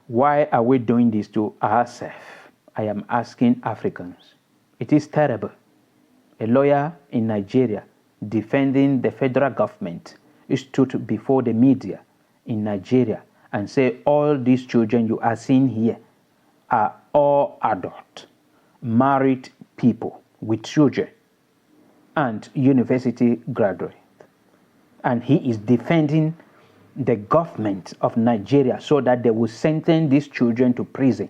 Why are we doing this to ourselves? I am asking Africans. It is terrible. A lawyer in Nigeria defending the federal government stood before the media in Nigeria and said all these children you are seeing here are all adult, married people with children and university graduates. And he is defending the government of Nigeria so that they will sentence these children to prison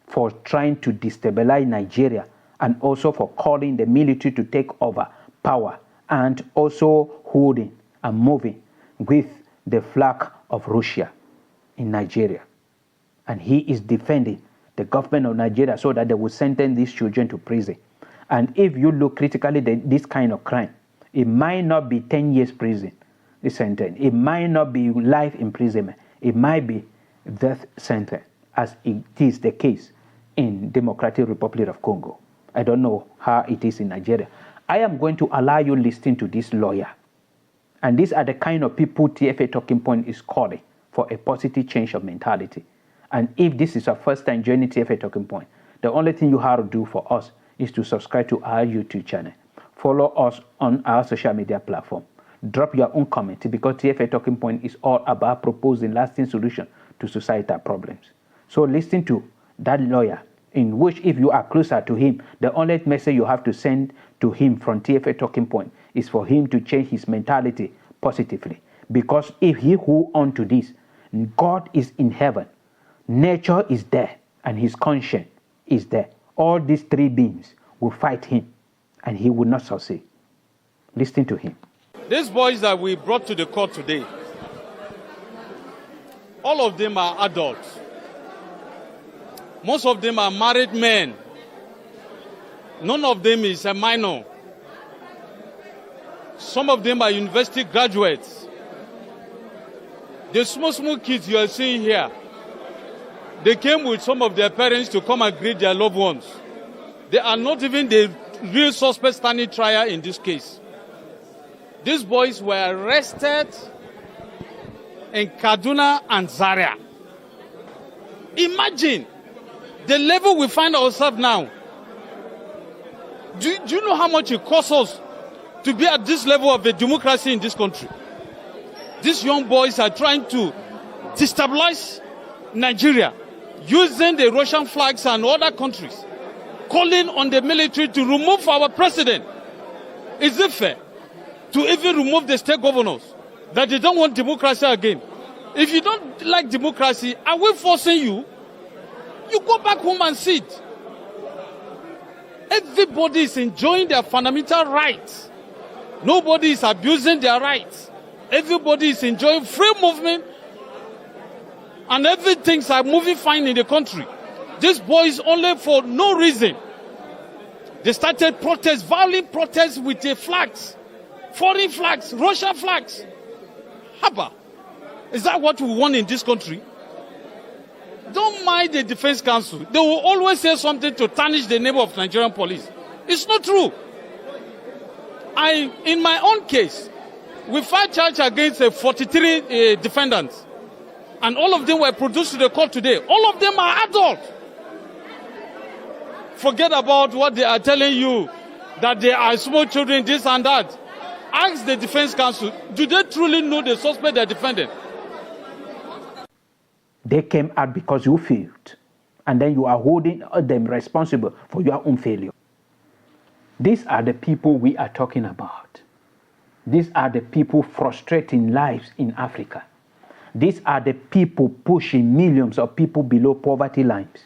for trying to destabilize Nigeria and also for calling the military to take over power and also holding and moving with the flag of Russia in Nigeria. And he is defending the government of Nigeria so that they will sentence these children to prison. And if you look critically at this kind of crime, it might not be 10 years prison, the sentence. It might not be life imprisonment. It might be death sentence, as it is the case in Democratic Republic of Congo. I don't know how it is in Nigeria. I am going to allow you listen to this lawyer. And these are the kind of people TFA Talking Point is calling for a positive change of mentality. And if this is your first time joining TFA Talking Point, the only thing you have to do for us is to subscribe to our YouTube channel. Follow us on our social media platform. Drop your own comment because TFA Talking Point is all about proposing lasting solutions to societal problems. So listen to that lawyer, in which if you are closer to him, the only message you have to send to him from TFA Talking Point is for him to change his mentality positively. Because if he hold on to this, God is in heaven, nature is there, and his conscience is there. All these three beings will fight him, and he will not succeed. Listen to him. These boys that we brought to the court today, all of them are adults. Most of them are married men. None of them is a minor. Some of them are university graduates. The small kids you are seeing here, they came with some of their parents to come and greet their loved ones. They are not even the real suspect standing trial in this case. These boys were arrested in Kaduna and Zaria. Imagine the level we find ourselves now. Do you know how much it costs us to be at this level of a democracy in this country? These young boys are trying to destabilize Nigeria using the Russian flags and other countries, calling on the military to remove our president. Is it fair to even remove the state governors that they don't want democracy again? If you don't like democracy, are we forcing you? You go back home and sit. Everybody is enjoying their fundamental rights. Nobody is abusing their rights. Everybody is enjoying free movement, and everything's are moving fine in the country. These boys only for no reason. They started protests, violent protests with the flags, foreign flags, Russian flags. Haba, is that what we want in this country? Don't mind the Defense Council. They will always say something to tarnish the name of Nigerian police. It's not true. In my own case, we filed charge against 43 defendants. And all of them were produced to the court today. All of them are adults. Forget about what they are telling you, that they are small children, this and that. Ask the Defense Council, do they truly know the suspect they are defending? They came out because you failed. And then you are holding them responsible for your own failure. These are the people we are talking about. These are the people frustrating lives in Africa. These are the people pushing millions of people below poverty lines.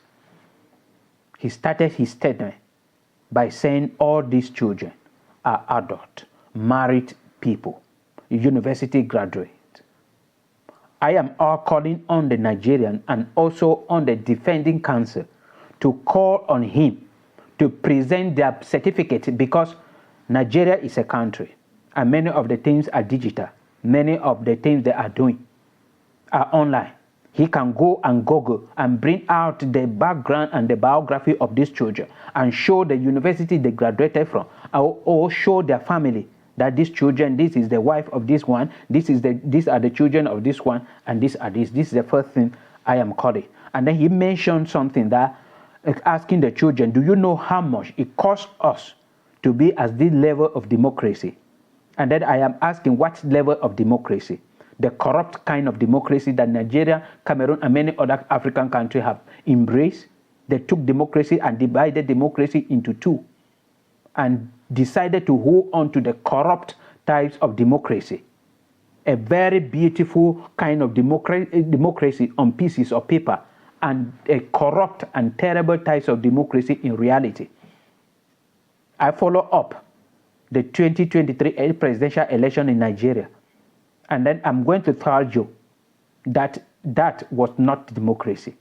He started his statement by saying all these children are adult, married people, university graduates. I am all calling on the Nigerian and also on the defending counsel to call on him to present their certificate, because Nigeria is a country and many of the things are digital. Many of the things they are doing are online. He can go and Google and bring out the background and the biography of these children and show the university they graduated from, or show their family that these children, this is the wife of this one, these are the children of this one, and these are this. This is the first thing I am calling. And then he mentioned something that, asking the children, do you know how much it costs us to be at this level of democracy? And then I am asking, what level of democracy? The corrupt kind of democracy that Nigeria, Cameroon, and many other African countries have embraced. They took democracy and divided democracy into two and decided to hold on to the corrupt types of democracy. A very beautiful kind of democracy on pieces of paper, and a corrupt and terrible types of democracy in reality. I follow up the 2023 presidential election in Nigeria, and then I'm going to tell you that that was not democracy.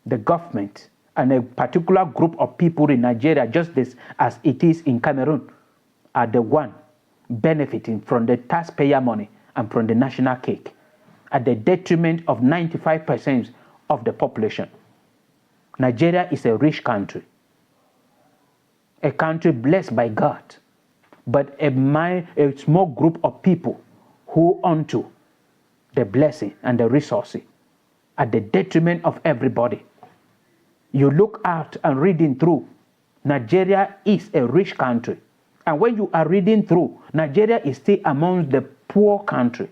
The government and a particular group of people in Nigeria, just as it is in Cameroon, are the one benefiting from the taxpayer money and from the national cake at the detriment of 95% of the population. Nigeria is a rich country, a country blessed by God, but a small group of people who onto the blessing and the resources at the detriment of everybody. You look out and reading through, Nigeria is a rich country. And when you are reading through, Nigeria is still among the poor country.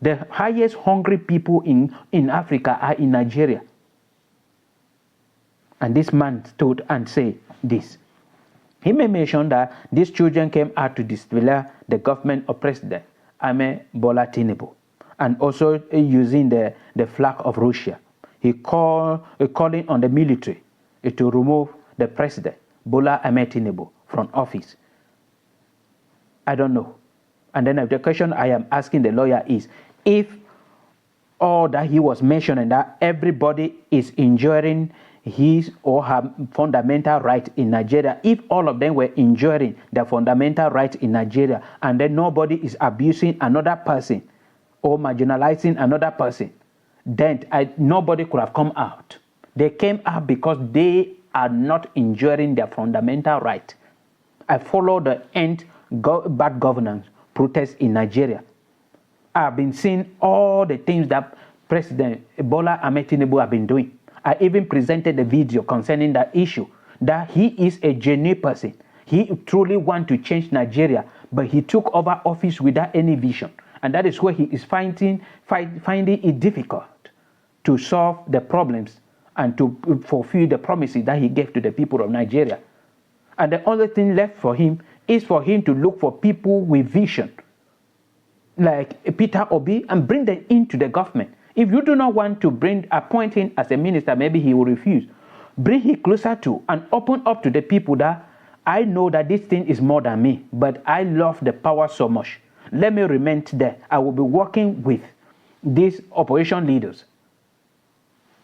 The highest hungry people in Africa are in Nigeria. And this man stood and said this. He may mention that these children came out to display the government of President Ahmed Bola Tinubu, and also using the flag of Russia. He calling on the military to remove the president, Bola Ahmed Tinubu, from office. I don't know. And then the question I am asking the lawyer is, if all that he was mentioning, that everybody is enjoying his or her fundamental right in Nigeria, if all of them were enjoying their fundamental right in Nigeria, and then nobody is abusing another person or marginalizing another person, then nobody could have come out. They came out because they are not enjoying their fundamental right. I follow the end bad governance protests in Nigeria. I've been seeing all the things that President Bola Ahmed Tinubu have been doing. I even presented a video concerning that issue, that he is a genuine person. He truly wants to change Nigeria, but he took over office without any vision. And that is where he is finding it difficult to solve the problems and to fulfill the promises that he gave to the people of Nigeria. And the only thing left for him is for him to look for people with vision, like Peter Obi, and bring them into the government. If you do not want to appoint him as a minister, maybe he will refuse. Bring him closer to and open up to the people that I know that this thing is more than me, but I love the power so much. Let me remain there. I will be working with these opposition leaders.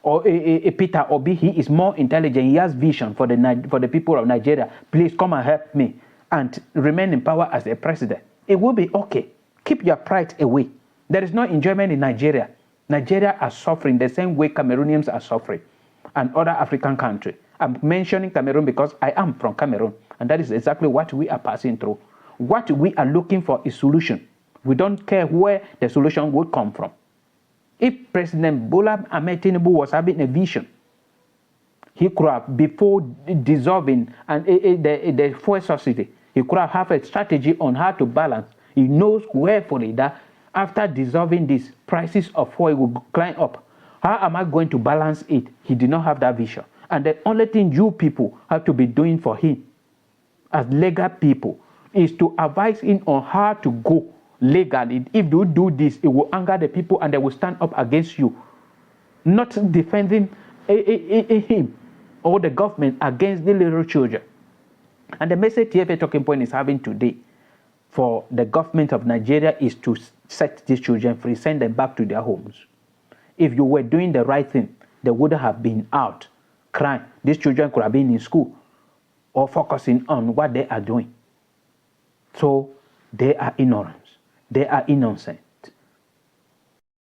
Or Peter Obi, he is more intelligent. He has vision for the people of Nigeria. Please come and help me and remain in power as a president. It will be okay. Keep your pride away. There is no enjoyment in Nigeria. Nigeria are suffering the same way Cameroonians are suffering and other African countries. I'm mentioning Cameroon because I am from Cameroon, and that is exactly what we are passing through. What we are looking for is solution. We don't care where the solution would come from. If President Bola Ahmed Tinubu was having a vision, he could have, before dissolving the fuel subsidy, he could have a strategy on how to balance. He knows carefully that after dissolving this, prices of oil will climb up. How am I going to balance it? He did not have that vision. And the only thing you people have to be doing for him as legal people is to advise him on how to go legally. If you do this, it will anger the people and they will stand up against you. Not defending him or the government against the little children. And the message TFA Talking Point is having today for the government of Nigeria is to set these children free, send them back to their homes. If you were doing the right thing, they would have been out crying. These children could have been in school or focusing on what they are doing. So they are ignorant. They are innocent.